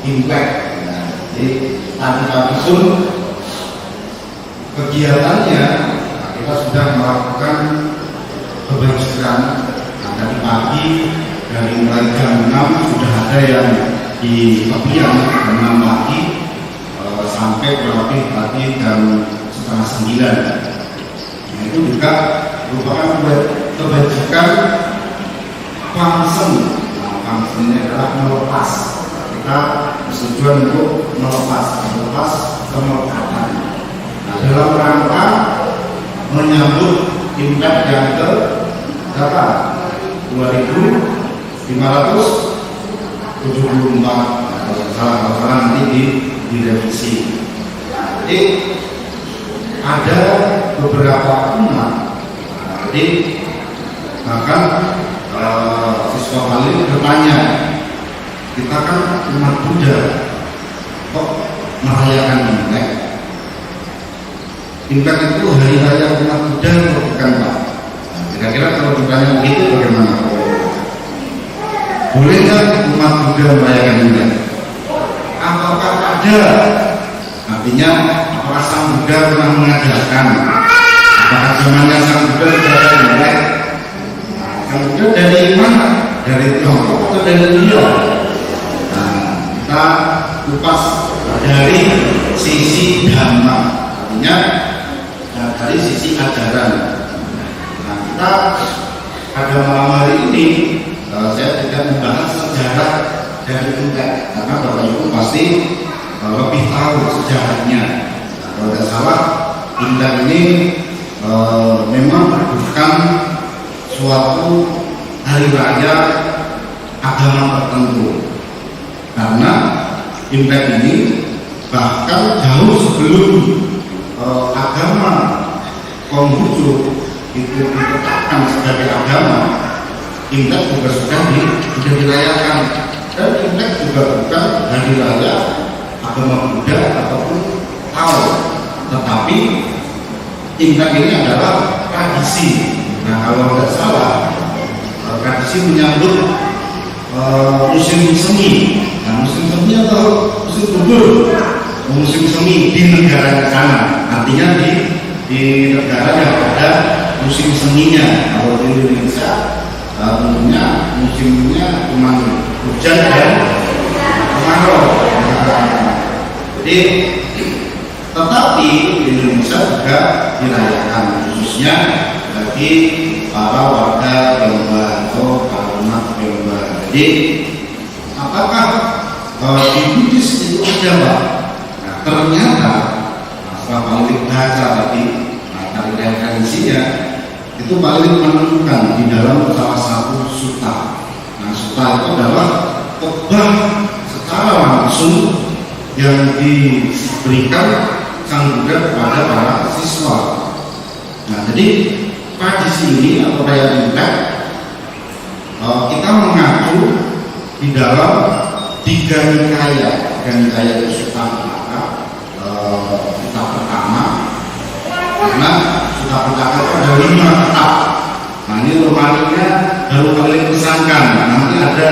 Imlek. Nah, jadi tadi pun kegiatannya kita sudah melakukan kebersihan. Nah, tadi pagi dari mulai jam 6 sudah ada yang di tepian jam 6 pagi sampai kurang lebih tadi jam setengah 9. Nah, itu juga merupakan kebajikan pangsen. Nah, pangsen ini adalah melepas. Kita bertujuan untuk melepas kemelekatan. Nah, dalam rangka menyambut Imlek yang ke berapa? 2574. Kalau salah nanti direvisi. Jadi ada beberapa umat. Jadi bahkan siswa Bali bertanya, kita kan umat Buddha, kok merayakan Imlek? Imlek itu hari raya umat Buddha bukan, Pak? Kira-kira kalau ditanya begitu bagaimana? Boleh nggak umat Buddha merayakan Imlek? Apakah ada? Artinya apakah Sang Buddha pernah mengajarkan? Apakah zamannya Sang Buddha sudah ada Imlek? Sang Buddha dari mana? Dari Tiongkok atau dari India? Nah, kita kupas dari sisi dhamma, artinya dari sisi ajaran. Nah, kita pada malam hari ini saya tidak membahas sejarah dari Imlek, karena Bapak Ibu pasti lebih tahu sejarahnya. Nah, kalau tidak salah, Imlek ini memang bukan suatu hari raya agama tertentu, karena Imlek ini bahkan jauh sebelum agama Konghucu itu ditetapkan sebagai agama, Imlek juga sudah dirayakan. Dan Imlek juga bukan hari raya agama Buddha ataupun Tao, tetapi Imlek ini adalah tradisi. Nah, kalau tidak salah, tradisi menyambut musim semi. Nah, musim semi atau musim gugur, musim semi di negara sana, artinya di negara yang ada musim seminya. Kalau di Indonesia tentunya musimnya cuma hujan dan kemarau. Jadi tetapi di Indonesia juga dirayakan, khususnya bagi para warga Tionghoa atau para umat Tionghoa. Jadi apakah di Buddhis itu ada, Pak? Nah, ternyata setelah Balik baca tadi, dari referensinya itu Balik menemukan di dalam salah satu sutta. Nah, sutta itu adalah khotbah secara langsung yang diberikan Sang Buddha kepada para siswa. Nah, jadi tradisi ini atau raya Imlek kita mengacu di dalam tiga nikaya. Tiga nikaya itu sutta Pitaka, sutta pertama, karena sutta Pitaka itu ada 5 kitab. Nah, ini normalnya baru kali disangkan. Nanti ada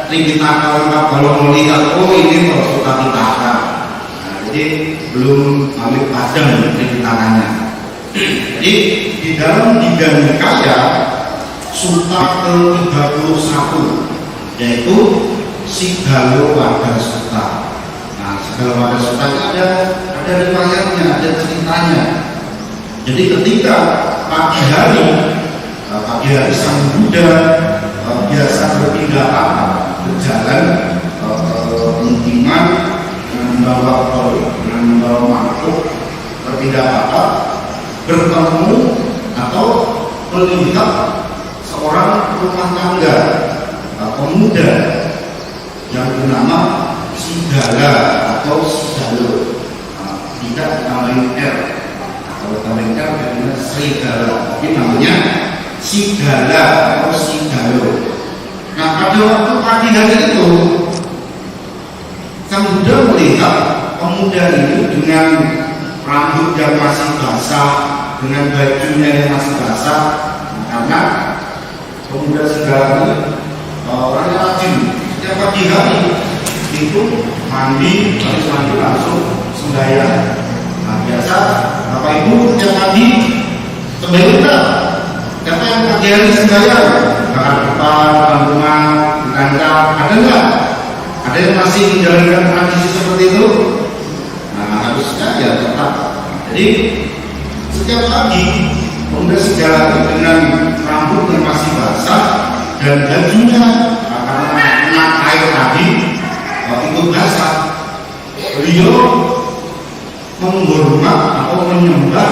Tripitaka lengkap kalau melihat, oh ini loh sutta Pitaka. Nah, jadi belum kali padang Tripitakanya. Jadi di dalam tiga nikaya, sutta ke-31 yaitu Sigalo Wada Sutta. Nah, Sigalo Wada Sutta itu ada riwayatnya, ada ceritanya. Jadi ketika pagi hari Sang Buddha biasa berpindah berjalan pemukiman dengan membawa makhluk berpindah patah, bertemu atau melihat seorang rumah tangga pemuda yang bernama Sigala atau Sigalo, tidak namanya R. Kalau namanya R namanya Serigala, tapi namanya Sigala atau Sigalo. Nah, pada waktu pagi hari itu Sang Buddha melihat pemuda ini dengan rambut yang masih basah, dengan bajunya yang masih basah. Nah, karena pemuda Sigala ini orangnya rajin, setiap pagi hari itu mandi, habis mandi langsung sembahyang. Nah, biasa Bapak Ibu tiap pagi sembahyang enggak? Siapa yang pagi hari sembahyang? Bakar depan rumah, di kancah, ada enggak? Ada yang masih menjalankan tradisi seperti itu? Nah, harusnya ya tetap. Jadi setiap pagi pemuda segala dengan rambut yang masih basah dan bajunya karena kena air tadi itu basah, beliau menghormat atau menyembah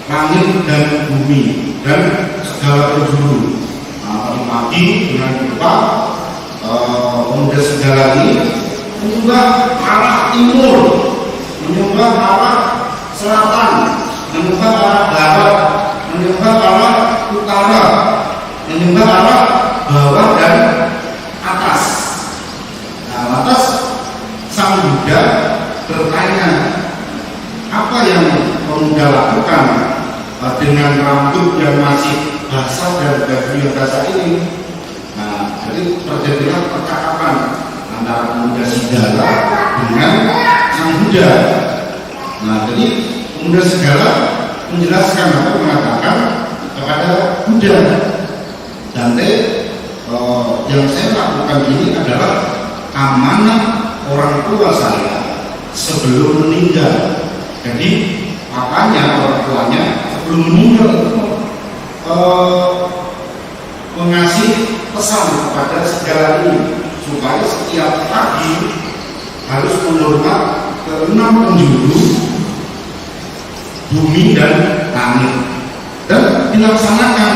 langit dan bumi dan segala penjuru. Nah, pagi dengan lupa pemuda segala ini menyembah arah timur, menyembah arah selatan, menyembah arah barat, menyembah arah utara, menyembah arah bawah dan atas. Nah, lantas sang Buddha bertanya, apa yang pemuda lakukan dengan rambut yang masih basah dan baju yang basah ini? Nah, jadi terjadilah percakapan antara pemuda Sigala dengan sang Buddha. Nah, jadi pemuda Sigala menjelaskan atau mengatakan kepada Buddha, Dante, yang saya lakukan ini adalah amanah orang tua saya sebelum meninggal. Jadi makanya orang tuanya sebelum meninggal mengasih pesan kepada segala ini supaya setiap pagi harus menghormat ke 6 penjuru bumi dan langit dan dilaksanakan.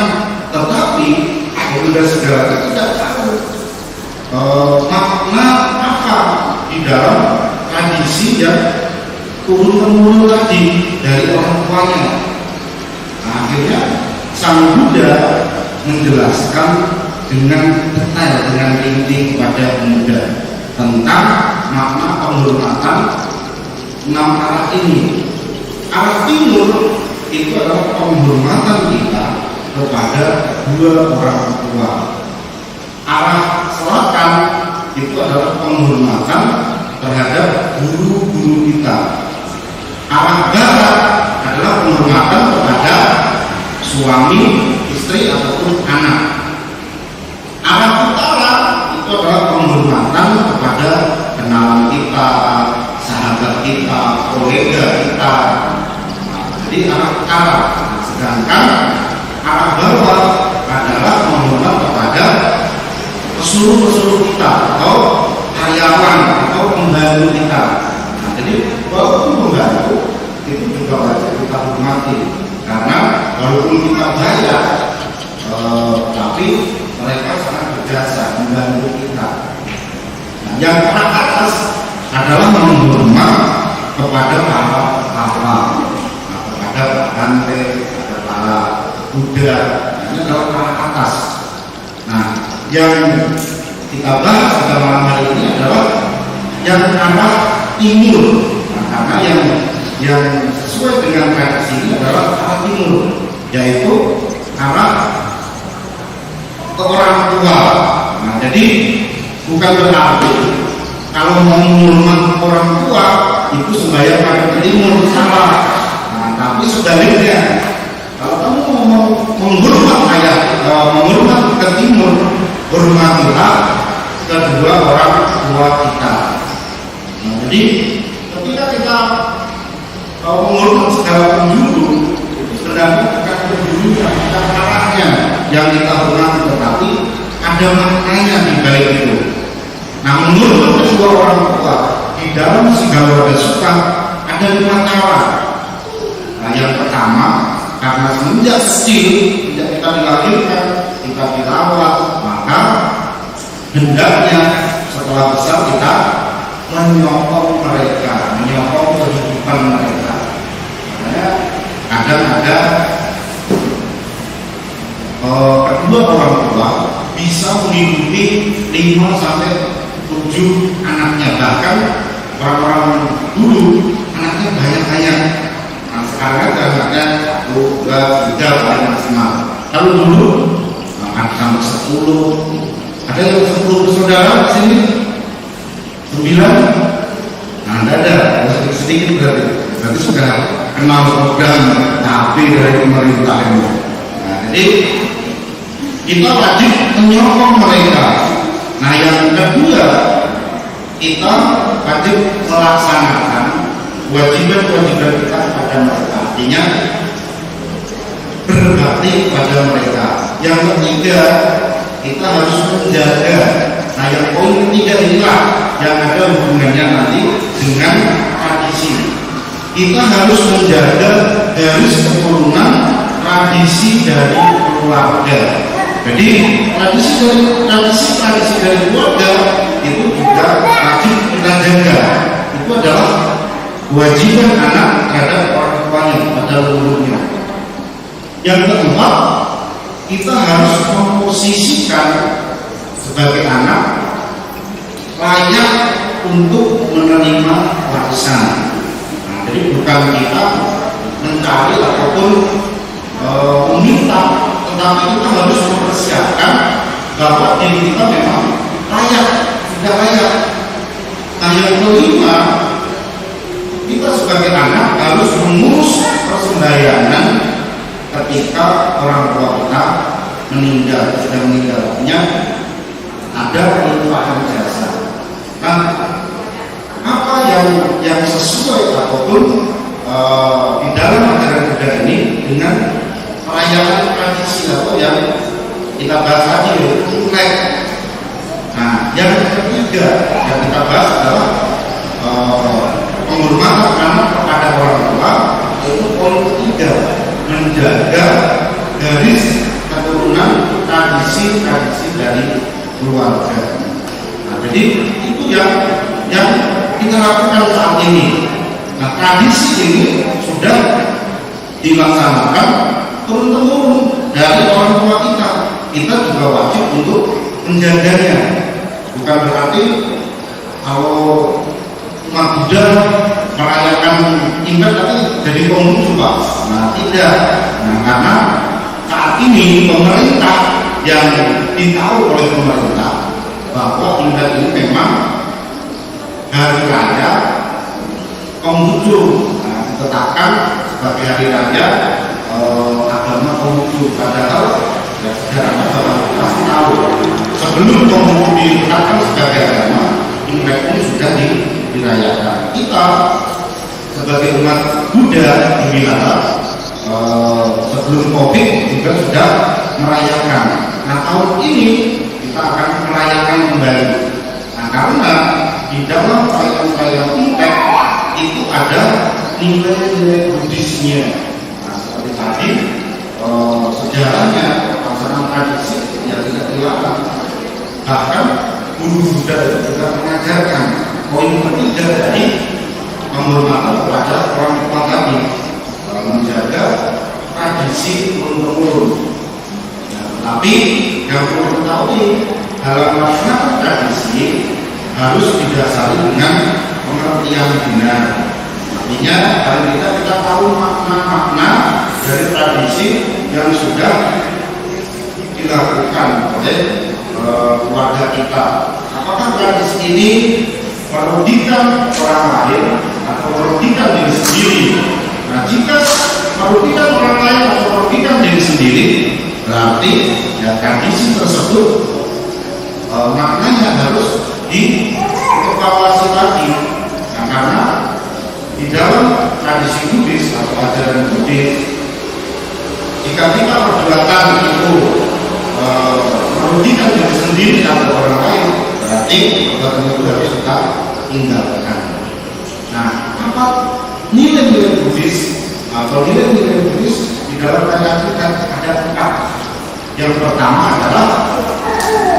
Tetapi pemuda segala tidak tahu makna apa di dalam tradisi yang turun-temurun tadi dari orang tuanya. Nah, akhirnya sang Buddha menjelaskan dengan detail, dengan rinci kepada pemuda tentang makna penghormatan 6 arah ini. Arah timur itu adalah penghormatan kita kepada 2 orang tua. Arah selatan itu adalah penghormatan terhadap guru-guru kita. Arah barat adalah penghormatan kepada suami, istri ataupun anak. Arah utara itu adalah penghormatan kepada kenalan kita, sahabat kita, kolega kita. Jadi arah utara. Sedangkan arah bawah adalah menghormat kepada pesuruh-pesuruh kita atau karyawan atau pembantu kita. Nah, jadi walaupun pembantu itu juga wajib kita hormati karena walaupun kita bayar, tapi mereka sangat berjasa membantu kita. Nah, yang teratas adalah menghormat kepada para pahlawan, kepada Dante, kepada para Buddha. Ini adalah arah atas. Nah, yang kita bahas pada malam hari ini adalah yang arah timur. Nah, karena yang sesuai dengan tradisi ini adalah arah timur, yaitu arah ke orang tua. Nah, jadi bukan berarti kalau mau menghormat orang tua itu sembahyang pada ke timur, salah. Nah, tapi sebaliknya, kalau kamu mau menghormat menghormat ke timur, hormatilah kedua orang tua kita. Nah, jadi ketika kita menghormat segala penjuru, itu sebenarnya bukan penjurunya, bukan arahnya yang kita hormati, tetapi ada maknanya di balik itu. Nah, menurut kedua orang tua di dalam segala kesukaan ada 5 cara. Nah, yang pertama, karena semenjak kecil tidak kita dilahirkan, kita dirawat, maka hendaknya setelah besar kita menyokong mereka, menyokong kehidupan mereka. Makanya kadang ada kedua orang tua bisa menghidupi 5 sampai 7 anaknya, bahkan orang-orang dulu anaknya banyak-banyak. Nah, sekarang anaknya 1, 2, 3 paling maksimal. Kalau dulu sampai 10, ada yang 10 bersaudara di sini. 9. Nah, tidak ada, sedikit berarti sudah kenal program nabi dari pemerintah ini. Nah, jadi kita wajib menyokong mereka. Nah, yang kedua, kita wajib melaksanakan kewajiban-kewajiban kita kepada mereka. Artinya berbakti kepada mereka. Yang ketiga, kita harus menjaga. Nah, yang poin ketiga inilah yang ada hubungannya nanti dengan tradisi. Kita harus menjaga garis keturunan tradisi dari keluarga. Jadi tradisi dari keluarga itu juga wajib kita jaga. Itu adalah kewajiban anak terhadap orang tuanya pada leluhurnya. Yang keempat, kita harus memposisikan sebagai anak layak untuk menerima warisan. Nah, jadi bukan kita mencari ataupun meminta, tetapi kita harus mempersiapkan bahwa diri kita memang layak, sudah layak. Nah, yang kelima, kita sebagai anak harus mengurus persembahyangan ketika orang tua kita sudah meninggalnya, ada pelimpahan jasa. Nah, apa yang sesuai ataupun di dalam ajaran Buddha ini dengan perayaan tradisi atau yang kita bahas tadi Imlek. Nah, yang ketiga yang kita bahas adalah penghormatan anak kepada orang tua. Itu poin ketiga, menjaga garis keturunan tradisi dari keluarga. Nah, jadi itu yang kita lakukan saat ini. Nah, tradisi ini sudah dilaksanakan turun-temurun dari orang tua kita. Kita juga wajib untuk menjaganya. Bukan berarti kalau umat Buddha merayakan Imlek tapi jadi pengumum Pak. Nah, tidak. Nah, karena saat ini pemerintah yang ditahu oleh pemerintah bahwa Imlek ini memang hari raya Konghucu, ditetapkan sebagai hari raya agama Konghucu. Padahal ya sejarahnya kita pasti tahu sebelum Konghucu ditetapkan sebagai agama, Imlek ini sudah dirayakan. Kita sebagai umat Buddha di Wihara sebelum Covid juga sudah merayakan. Nah, tahun ini kita akan merayakan kembali. Nah, karena di dalam perayaan Imlek itu ada nilai-nilai Buddhisnya. Nah, seperti tadi sejarahnya pelaksanaan tradisi yang tidak dilakukan. Bahkan guru Buddha itu juga mengajarkan poin ketiga dari penghormatan kepada orang tua tadi, menjaga tradisi turun-temurun. Nah, tapi yang perlu diketahui dalam melaksanakan tradisi harus didasari dengan pengertian benar. Artinya paling kita tahu makna-makna dari tradisi yang sudah dilakukan oleh keluarga kita. Apakah tradisi ini merugikan orang lain atau merugikan diri sendiri? Nah, jika merugikan orang lain atau merugikan diri sendiri, berarti ya tradisi tersebut maknanya harus dievaluasi lagi. Nah, karena di dalam tradisi Buddhis atau ajaran Buddhis, jika kita perbuatan itu merugikan diri sendiri atau orang lain, berarti perbuatan itu harus kita tinggalkan. Nah, apa nilai-nilai Buddhis atau nilai-nilai Buddhis di dalam ajaran kita ada 4. Yang pertama adalah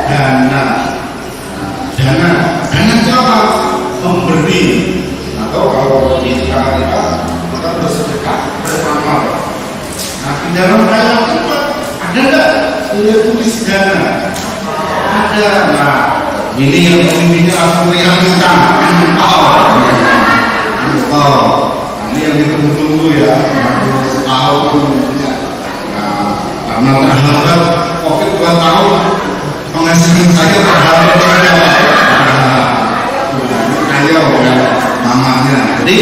dana. Dana siapa? Memberi, atau kalau di sekarang kita bersedekah, beramal. Nah, di dalam perayaan kita ada nggak nilai Buddhis dana? Ada. Nah, ini yang pemimpinnya langsung realita. Ini yang ditunggu-tunggu ya, setahun. Nah, karena terhambat COVID 2 tahun, penghasilan saya terhambat. kayo dan mamanya. Jadi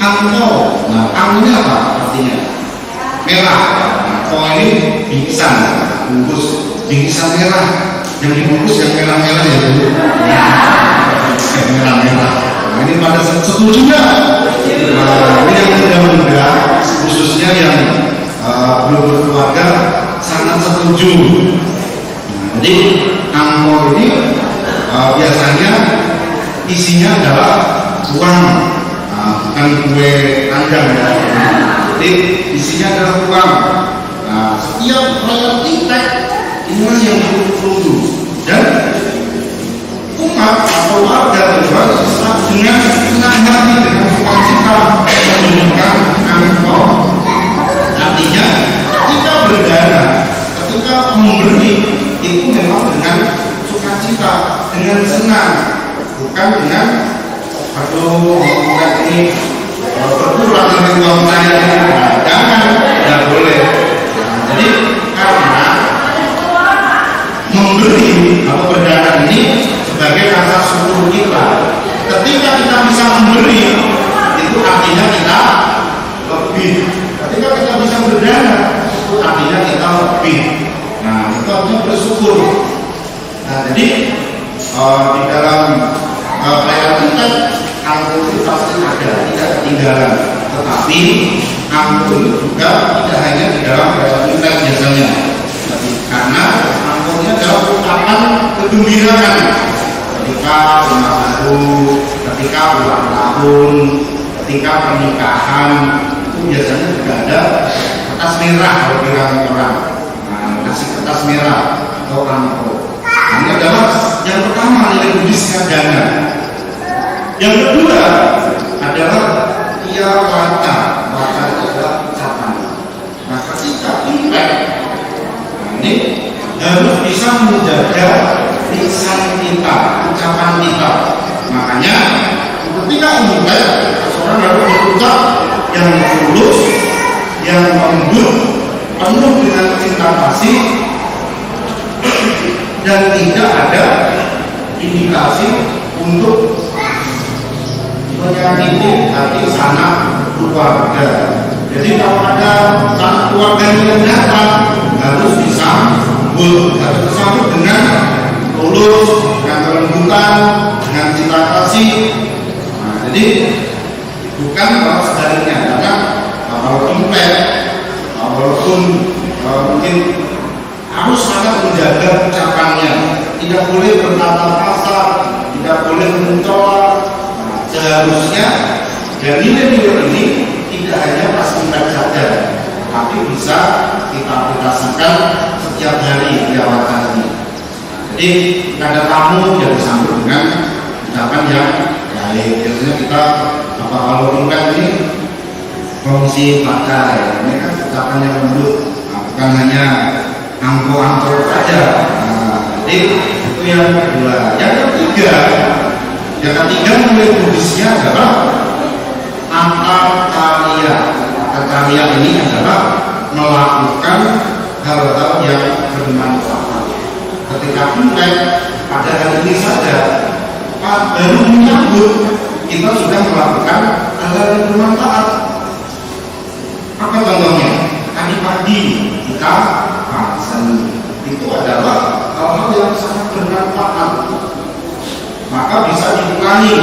angko, nah angko ini apa artinya? Merah. Nah, ko ini bingkisan, bungkus bingkisan merah. Yang dibungkus yang merah-merah ya dulu. Yang merah-merah. Nah ini pada setuju nggak? Nah, ini yang muda-muda, khususnya yang belum berkeluarga sangat setuju. Nah, jadi angko ini biasanya isinya adalah uang, bukan kue kandang ya. Jadi isinya adalah uang. Nah, setiap rakyat kita ini masih yang perlu dan umat atau warga harus dengan senang hati dengan sukacita menunjukkan angko. Artinya ketika berdana, ketika memberi itu memang dengan sukacita, dengan senang, bukan dengan aduh bukan ini berkurang dari uang saya, jangan, tidak boleh. Jadi karena memberi atau berdana ini sebagai rasa syukur kita. Ketika kita bisa memberi, itu artinya kita lebih. Ketika kita bisa berdana, itu artinya kita lebih. Nah, itu artinya bersyukur. Nah, jadi di dalam perayaan kita, angko itu pasti ada, tidak ketinggalan. Tetapi angko itu juga tidak hanya di dalam perayaan kita biasanya, tapi karena angkonya adalah ungkapan kegembiraan. Ketika ulang tahun, ketika ulang tahun, ketika pernikahan, itu biasanya juga ada kertas merah kalau bilang orang. Nah, kasih kertas merah atau angko. Ini adalah yang pertama nilai budisnya dana. Yang kedua adalah ia wata. Wata itu adalah ucapan. Nah, ketika impact, ini harus bisa menjaga lisan kita, ucapan kita. Makanya ketika impact, seorang harus berucap yang tulus, yang lembut, penuh dengan cinta kasih, dan tidak ada indikasi untuk menyakiti hati sanak keluarga. Jadi kalau ada sanak keluarga yang datang, harus disambut, harus disambut dengan tulus, dengan kelembutan, dengan cinta kasih. Nah, jadi bukan kalau sebaliknya, karena kalau impact, walaupun mungkin harus sangat menjaga ucapannya, tidak boleh berkata kasar, tidak boleh mencolok. Seharusnya dari nilai-nilai ini tidak hanya pas impact saja, tapi bisa kita aplikasikan setiap hari di awal hari. Jadi ada tamu yang disambut dengan ucapan yang baik. Biasanya kita kalau impact ini fungsi pakai, ini kan ucapan yang lembut, bukan hanya angko-angko saja. Nah, jadi itu yang kedua. Yang ketiga nilai budisnya adalah antarkarya. Antarkarya ini adalah melakukan hal-hal yang bermanfaat. Ketika impact pada hari ini saja, baru menyambut, kita sudah melakukan hal-hal yang bermanfaat. Apa contohnya? Tadi pagi kita itu adalah hal-hal yang sangat bermanfaat, maka bisa diulangi.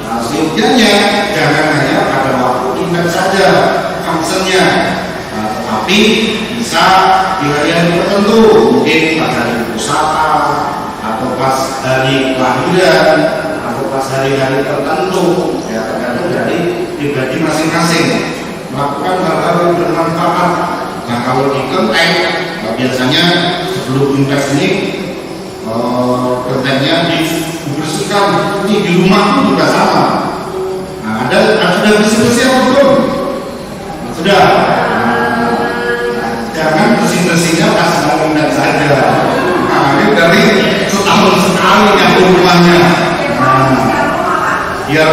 Nah, seyogianya jangan hanya pada waktu impact saja fungsinya, tetapi bisa di hari-hari tertentu, mungkin pada hari pusaka atau pas hari kelahiran atau pas hari-hari tertentu, ya tergantung dari pribadi masing-masing melakukan hal-hal yang bermanfaat. Nah, kalau di kelenteng biasanya sebelum impact ini kelentengnya dibersihkan. Ini di rumah pun juga sama. Nah, sudah bersih-bersih apa belum? Sudah. Jangan bersih-bersihnya pas mau impact saja. Nah, ini dari setahun sekali yang rumahnya. Biar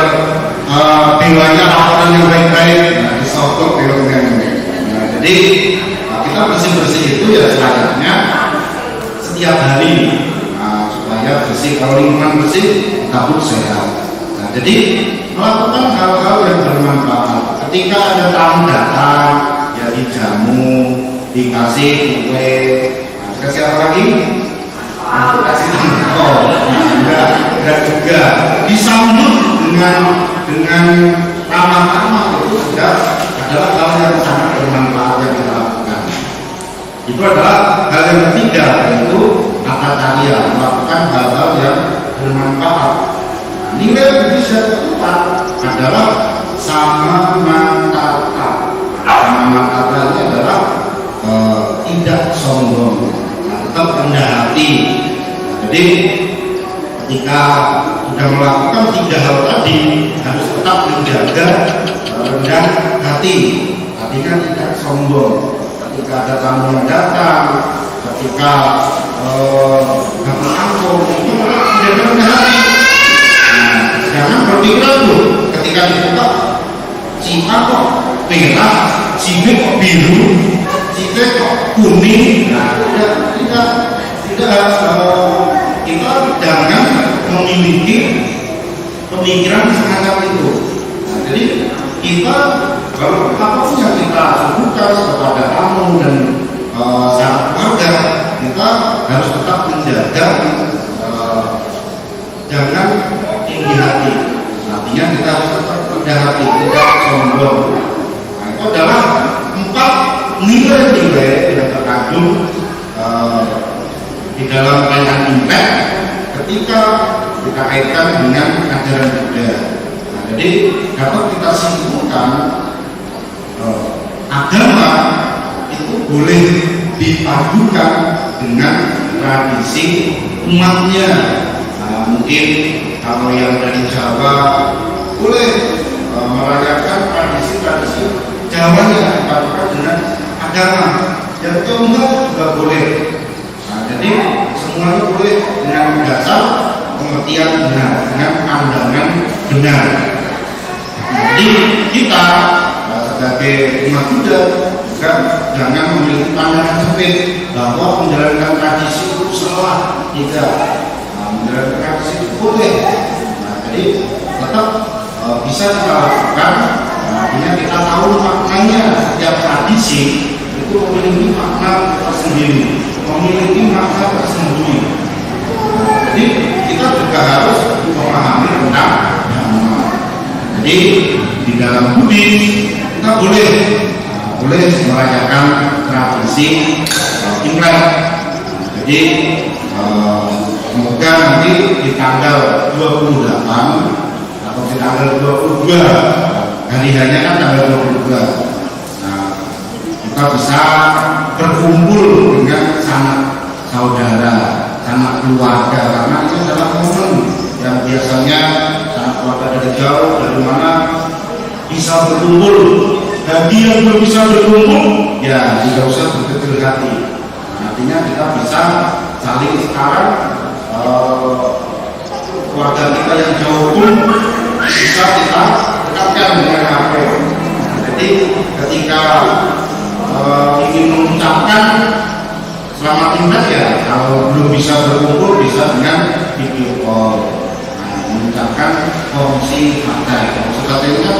tinggalnya laporan yang baik-baik. Nah, disotok filmnya ini. Nah, jadi kita bersih-bersih itu ya selayaknya setiap hari, supaya bersih. Kalau lingkungan bersih, kita pun sehat. jadi melakukan hal-hal yang bermanfaat. Ketika ada tamu datang, ya dijamu, dikasih kue, dikasih apa lagi? Dikasih enggak juga disambut dengan ramah-ramah, itu sudah adalah hal yang sangat bermanfaat yang kita lakukan. Itu adalah hal yang ketiga, yaitu tata caranya, melakukan hal-hal yang bermanfaat. Nilai Indonesia keempat adalah sama matata. Sama matata ini adalah tidak sombong, tetap rendah hati. Jadi ketika sudah melakukan tiga hal tadi, harus tetap menjaga rendah hati, artinya tidak sombong. Ketika ada tamu yang datang, ketika dapat angkot, itu menjaga rendah hati. Jangan berpikiran tuh ketika dibuka si A kok merah, si B kok biru, si C kok kuning. Nah, tidak kita jangan memiliki pemikiran semacam itu. Nah, jadi kita kalau apapun yang kita lakukan kepada tamu dan sahabat keluarga, kita harus tetap menjaga jangan tinggi hati. Artinya kita harus tetap rendah hati, tidak sombong. Nah, itu adalah 4 nilai-nilai yang terkandung di dalam kaitan impact ketika kita kaitkan dengan ajaran Buddha. Nah, jadi dapat kita simpulkan agama itu boleh dipadukan dengan tradisi umatnya. Nah, mungkin kalau yang dari Jawa boleh merayakan tradisi-tradisi Jawa yang dipadukan dengan agama. Yang Tionghoa juga boleh. Nah, jadi semuanya boleh dengan dasar pengertian benar, dengan pandangan benar. Jadi kita sebagai umat Buddha juga jangan memiliki pandangan sempit bahwa menjalankan tradisi itu salah. Tidak. Menjalankan tradisi itu boleh. Nah, jadi tetap bisa kita lakukan. Artinya kita tahu maknanya. Setiap tradisi itu memiliki makna tersendiri, memiliki makna tersendiri. Jadi kita juga harus memahami tentang dhamma. Jadi di dalam Buddhis kita boleh merayakan tradisi Imlek. Jadi semoga nanti di tanggal 28 atau di tanggal 22, hari-harinya kan tanggal 22. Nah, kita bisa berkumpul dengan sanak saudara, sanak keluarga, karena itu adalah momen yang biasanya sanak keluarga dari jauh, dari mana bisa berkumpul. Bagi yang belum bisa berkumpul, ya tidak usah berkecil hati. Artinya kita bisa saling sekarang keluarga kita yang jauh pun bisa kita dekatkan dengan HP. Jadi ketika ingin mengucapkan selamat Imlek, ya kalau belum bisa berkumpul bisa dengan video call. Nah, mengucapkan kongsi hati. Maksud katanya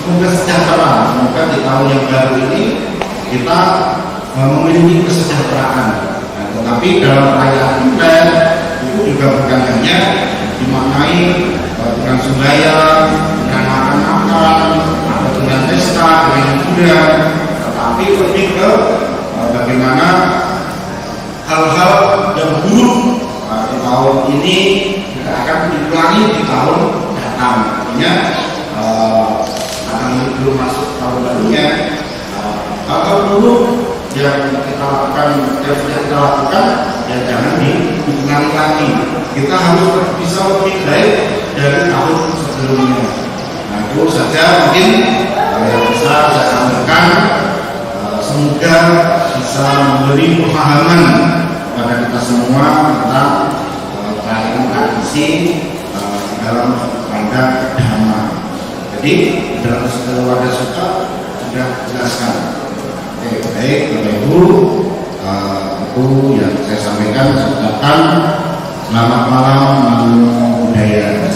semoga sejahtera, semoga di tahun yang baru ini kita memiliki kesejahteraan. Nah, tetapi dalam perayaan Imlek itu juga bukan hanya dimaknai dengan sembahyang, dengan makan-makan, atau dengan pesta, dengan hiburan, tetapi lebih ke bagaimana hal-hal yang buruk di tahun ini tidak akan diulangi di tahun datang. Artinya karena belum masuk tahun barunya, hal-hal buruk yang kita lakukan, yang sudah kita lakukan, ya jangan diulangi lagi. Kita harus bisa lebih baik dari tahun sebelumnya. Nah, itu saja mungkin yang bisa saya sampaikan. Semoga bisa memberi pemahaman kepada kita semua tentang perayaan tradisi dalam rangka dhamma. Jadi dalam wadah sutta sudah jelaskan. Oke, baik Bapak Ibu, itu yang saya sampaikan. Saya ucapkan selamat malam, Namo Buddhaya.